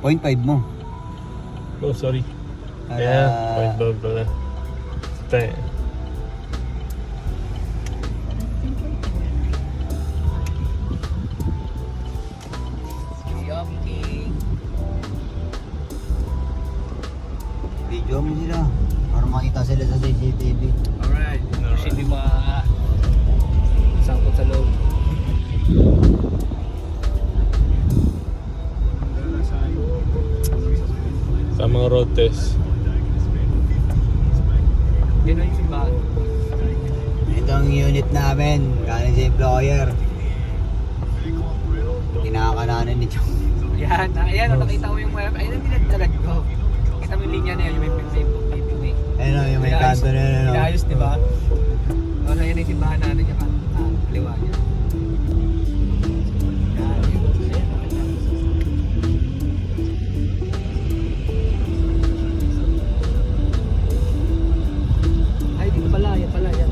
0.5 mo. Oh, sorry. Para... Yeah, 0.5 pala. Tayo. Video mo sila. Para makita sila sa CCTV. Alright. Kasi di ba sangkot sa loob. Sa mga road test. Yan ang simbahan. Ito ang unit namin. Galing sa employer. Kinakananan ni Chong. Yan. Ayan, nakita mo yung web. Ayun ang dinagdalag ko. Kita mo yung linya na yun, yung may Ayun o, yung may kanto na yun. inaayos, di ba? O, so yan yung simbahan natin yung kaliwa niya. Yan, yun. Ay, dito pala, yan pala, yan.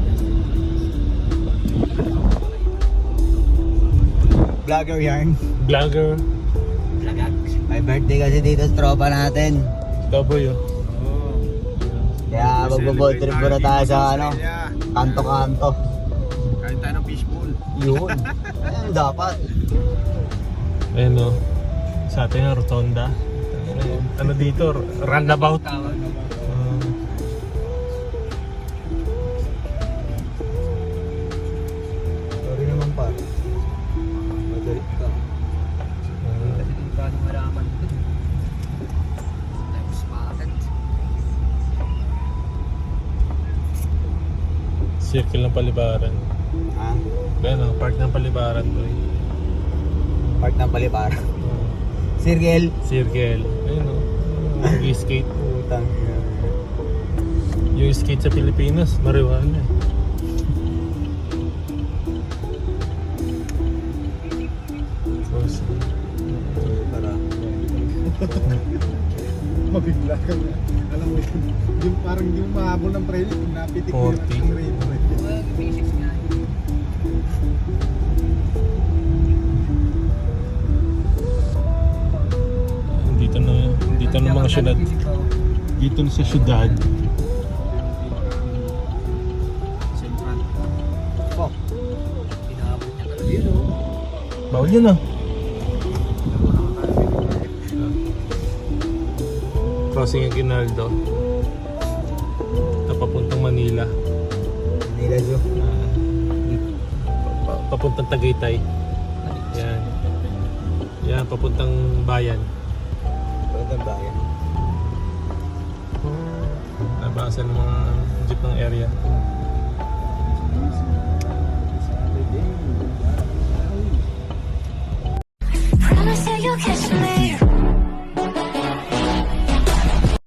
Vlogger yarn. Vlogger. Lagag. May birthday kasi dito sa tropa natin. W. Kaya magbo-ball trip muna tayo sa ano, kanto-kanto. Kain tayo ng fishbowl. Yun. Ayun dapat. Ayun o. Sa atin nga, rotonda. Ano dito? Roundabout. Tawag. Sorry naman pa. Madalit ka. Kasi dito ka nung harapan dito. Times market. Circle ng palibaran. Ha? Ayun o, park ng palibaran to eh. Park ng Palibaran. Circle. Circle. Ayun o. Mag-skate. Putang. Yung skate sa Pilipinas, marijuana eh. Tapos, Para. Mabigla ka na. Alam mo yun, yung parang hindi mo mahabol ng preno kung napitik mo 40. yung rate. Well, basics nga yun. dito na mga syudad. Dito na sa syudad. Sentral. Fuck. Pinabot niya talaga yun, oh. Bawal yun ah. Crossing yung Ginaldo. Papuntang Manila. Manila Zoo. Papuntang Tagaytay. Yan. Yan, papuntang bayan. Pagandang bayan. Nabasa ng mga jeep ng area.